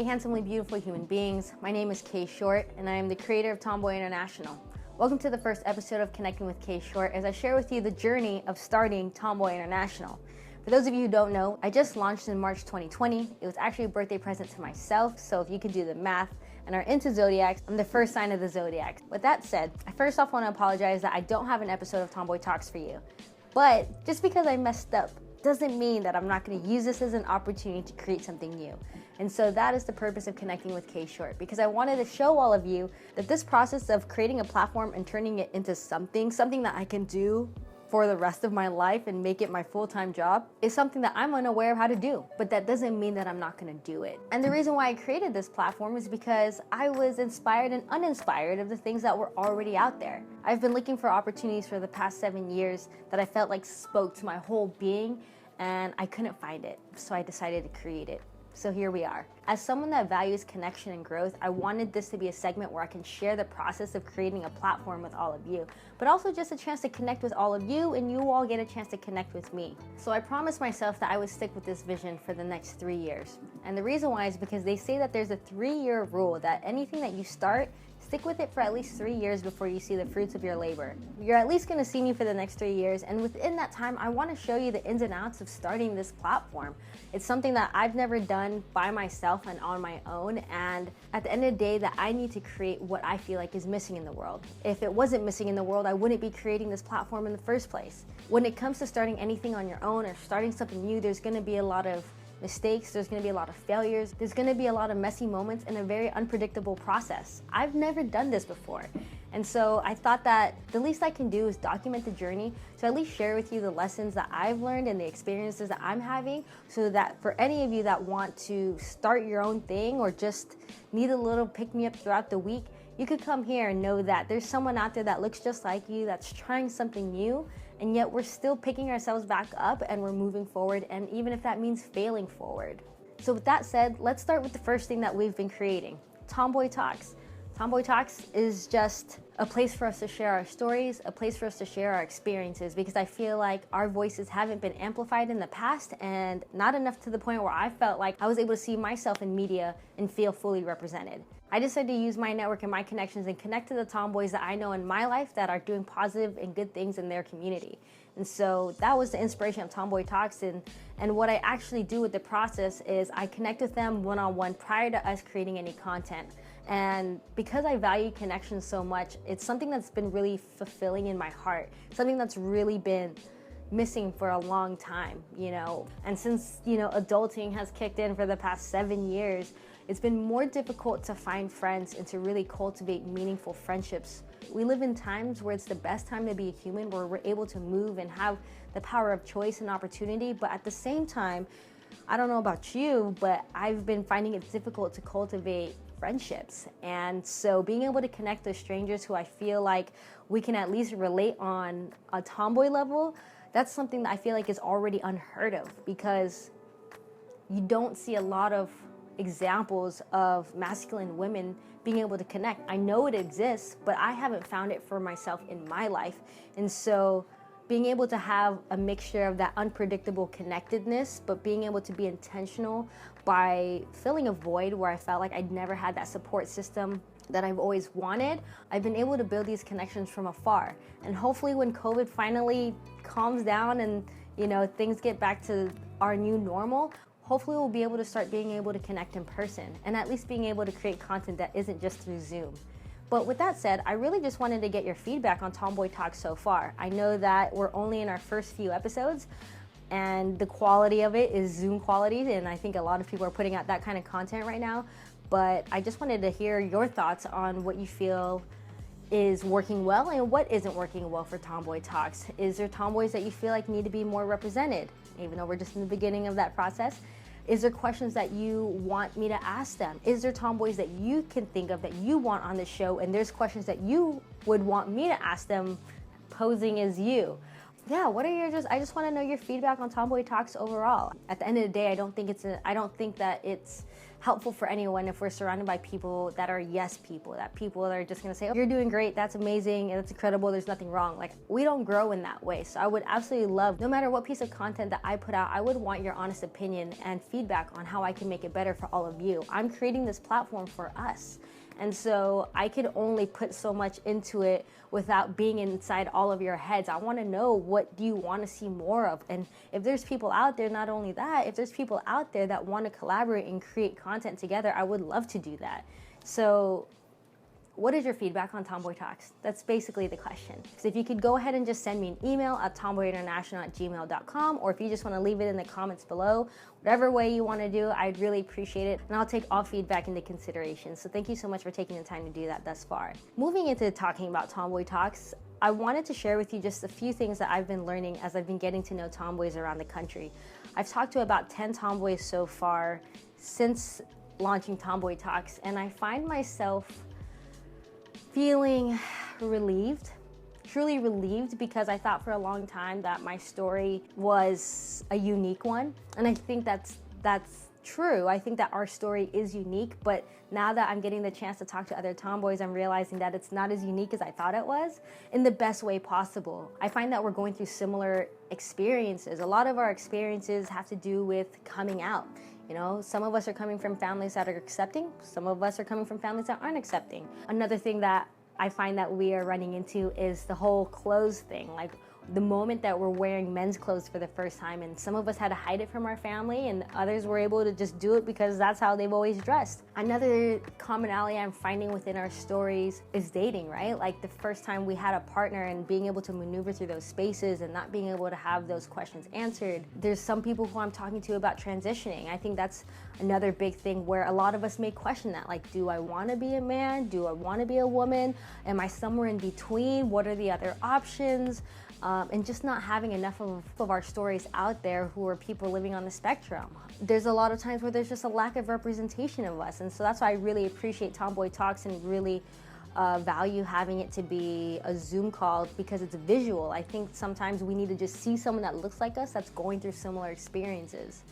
Hey handsomely beautiful human beings, my name is K.Short and I am the creator of Tomboi International. Welcome to the first episode of Connecting with K.Short as I share with you the journey of starting Tomboi International. For those of you who don't know, I just launched in March 2020. It was actually a birthday present to myself, so if you can do the math and are into zodiacs, I'm the first sign of the zodiac. With that said, I first off want to apologize that I don't have an episode of Tomboi Talks for you. But just because I messed up doesn't mean that I'm not going to use this as an opportunity to create something new. And so that is the purpose of Connecting with K.Short, because I wanted to show all of you that this process of creating a platform and turning it into something that I can do for the rest of my life and make it my full-time job is something that I'm unaware of how to do. But that doesn't mean that I'm not going to do it. And the reason why I created this platform is because I was inspired and uninspired of the things that were already out there. I've been looking for opportunities for the past 7 years that I felt like spoke to my whole being, and I couldn't find it. So I decided to create it. So here we are. As someone that values connection and growth, I wanted this to be a segment where I can share the process of creating a platform with all of you, but also just a chance to connect with all of you and you all get a chance to connect with me. So I promised myself that I would stick with this vision for the next 3 years. And the reason why is because they say that there's a 3-year rule that anything that you start, stick with it for at least 3 years before you see the fruits of your labor. You're at least gonna see me for the next 3 years, and within that time, I wanna show you the ins and outs of starting this platform. It's something that I've never done by myself and on my own, and at the end of the day, that I need to create what I feel like is missing in the world. If it wasn't missing in the world, I wouldn't be creating this platform in the first place. When it comes to starting anything on your own or starting something new, there's gonna be a lot of mistakes, there's gonna be a lot of failures, there's gonna be a lot of messy moments and a very unpredictable process. I've never done this before. And so I thought that the least I can do is document the journey to at least share with you the lessons that I've learned and the experiences that I'm having, so that for any of you that want to start your own thing or just need a little pick-me-up throughout the week, you could come here and know that there's someone out there that looks just like you, that's trying something new, and yet we're still picking ourselves back up and we're moving forward, and even if that means failing forward. So with that said, let's start with the first thing that we've been creating, Tomboi Talks. Tomboi Talks is just a place for us to share our stories, a place for us to share our experiences, because I feel like our voices haven't been amplified in the past, and not enough to the point where I felt like I was able to see myself in media and feel fully represented. I decided to use my network and my connections and connect to the tomboys that I know in my life that are doing positive and good things in their community. And so that was the inspiration of Tomboi Talks, and what I actually do with the process is I connect with them one-on-one prior to us creating any content. And because I value connection so much, it's something that's been really fulfilling in my heart, something that's really been missing for a long time, And since, adulting has kicked in for the past 7 years, it's been more difficult to find friends and to really cultivate meaningful friendships. We live in times where it's the best time to be a human, where we're able to move and have the power of choice and opportunity, but at the same time, I don't know about you, but I've been finding it difficult to cultivate friendships. And so being able to connect with strangers who I feel like we can at least relate on a tomboy level, that's something that I feel like is already unheard of, because you don't see a lot of examples of masculine women being able to connect. I know it exists, but I haven't found it for myself in my life. And so being able to have a mixture of that unpredictable connectedness, but being able to be intentional by filling a void where I felt like I'd never had that support system that I've always wanted, I've been able to build these connections from afar. And hopefully when COVID finally calms down and things get back to our new normal, hopefully we'll be able to start being able to connect in person and at least being able to create content that isn't just through Zoom. But with that said, I really just wanted to get your feedback on Tomboi Talks so far. I know that we're only in our first few episodes, and the quality of it is Zoom quality, and I think a lot of people are putting out that kind of content right now. But I just wanted to hear your thoughts on what you feel is working well and what isn't working well for Tomboi Talks. Is there tomboys that you feel like need to be more represented, even though we're just in the beginning of that process? Is there questions that you want me to ask them? Is there tomboys that you can think of that you want on the show, and there's questions that you would want me to ask them posing as you? Yeah, what are your I just want to know your feedback on Tomboy Talks overall. At the end of the day, I don't think that it's helpful for anyone if we're surrounded by people that are yes people, that people that are just going to say, oh, you're doing great, that's amazing, and that's incredible, there's nothing wrong. Like, we don't grow in that way. So I would absolutely love, no matter what piece of content that I put out, I would want your honest opinion and feedback on how I can make it better for all of you. I'm creating this platform for us. And so I could only put so much into it without being inside all of your heads. I want to know, what do you want to see more of? And if there's people out there, not only that, if there's people out there that want to collaborate and create content together, I would love to do that. So what is your feedback on Tomboi Talks? That's basically the question. So if you could go ahead and just send me an email at tomboyinternational@gmail.com, or if you just want to leave it in the comments below, whatever way you want to do, I'd really appreciate it. And I'll take all feedback into consideration. So thank you so much for taking the time to do that thus far. Moving into talking about Tomboi Talks, I wanted to share with you just a few things that I've been learning as I've been getting to know tomboys around the country. I've talked to about 10 tomboys so far since launching Tomboi Talks, and I find myself feeling relieved, truly relieved, because I thought for a long time that my story was a unique one. And I think that's true. I think that our story is unique, but now that I'm getting the chance to talk to other tomboys, I'm realizing that it's not as unique as I thought it was, in the best way possible. I find that we're going through similar experiences. A lot of our experiences have to do with coming out. You know, some of us are coming from families that are accepting, some of us are coming from families that aren't accepting. Another thing that I find that we are running into is the whole clothes thing. Like, the moment that we're wearing men's clothes for the first time, and some of us had to hide it from our family, and others were able to just do it because that's how they've always dressed. Another commonality I'm finding within our stories is dating, right? Like, the first time we had a partner and being able to maneuver through those spaces and not being able to have those questions answered. There's some people who I'm talking to about transitioning. I think that's another big thing where a lot of us may question that. Like, do I want to be a man? Do I want to be a woman? Am I somewhere in between? What are the other options? And just not having enough of our stories out there who are people living on the spectrum. There's a lot of times where there's just a lack of representation of us, and so that's why I really appreciate Tomboi Talks and really value having it to be a Zoom call, because it's visual. I think sometimes we need to just see someone that looks like us that's going through similar experiences.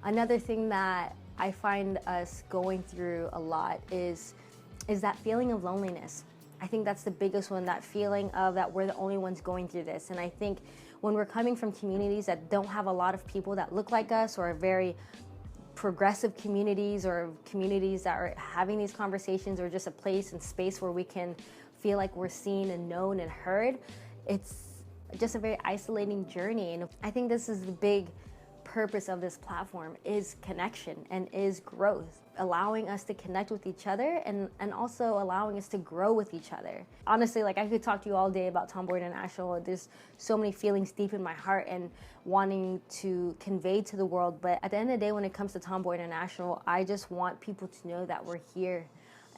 Another thing that I find us going through a lot is that feeling of loneliness. I think that's the biggest one, that feeling of that we're the only ones going through this. And I think when we're coming from communities that don't have a lot of people that look like us, or are very progressive communities, or communities that are having these conversations, or just a place and space where we can feel like we're seen and known and heard, it's just a very isolating journey. And I think this is the big purpose of this platform, is connection and is growth, allowing us to connect with each other and also allowing us to grow with each other. Honestly, like, I could talk to you all day about Tomboi International. There's so many feelings deep in my heart and wanting to convey to the world, but at the end of the day, when it comes to Tomboi International, I just want people to know that we're here,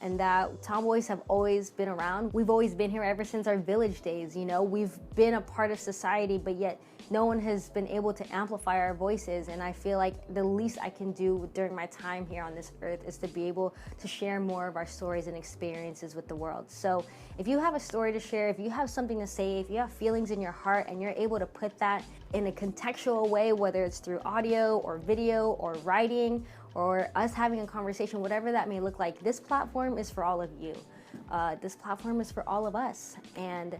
and that tomboys have always been around. We've always been here ever since our village days, you know? We've been a part of society, but yet no one has been able to amplify our voices, and I feel like the least I can do during my time here on this earth is to be able to share more of our stories and experiences with the world. So if you have a story to share, if you have something to say, if you have feelings in your heart and you're able to put that in a contextual way, whether it's through audio or video or writing, or us having a conversation, whatever that may look like, this platform is for all of you. This platform is for all of us. And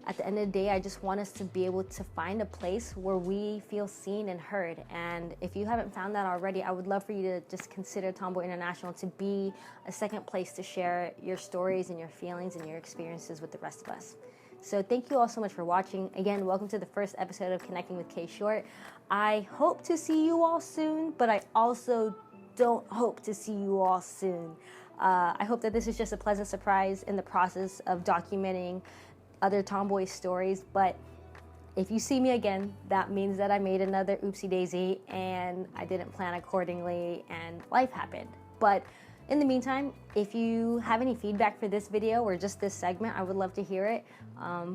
at the end of the day, I just want us to be able to find a place where we feel seen and heard. And if you haven't found that already, I would love for you to just consider Tomboi International to be a second place to share your stories and your feelings and your experiences with the rest of us. So thank you all so much for watching. Again, welcome to the first episode of Connecting with K.Short. I hope to see you all soon, but I also don't hope to see you all soon. I hope that this is just a pleasant surprise in the process of documenting other tomboy stories, but if you see me again, that means that I made another oopsie daisy and I didn't plan accordingly and life happened. But in the meantime, if you have any feedback for this video or just this segment, I would love to hear it.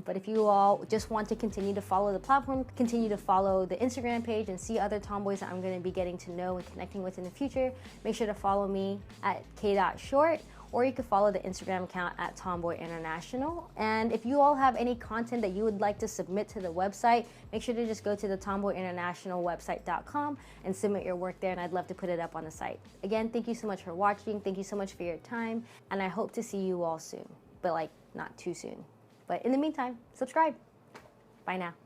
But if you all just want to continue to follow the platform, continue to follow the Instagram page and see other tomboys that I'm going to be getting to know and connecting with in the future, make sure to follow me at K.Short, or you could follow the Instagram account at Tomboi International. And if you all have any content that you would like to submit to the website, make sure to just go to the Tomboi International website.com and submit your work there, and I'd love to put it up on the site. Again, thank you so much for watching. Thank you so much for your time, and I hope to see you all soon, but like not too soon. But in the meantime, subscribe. Bye now.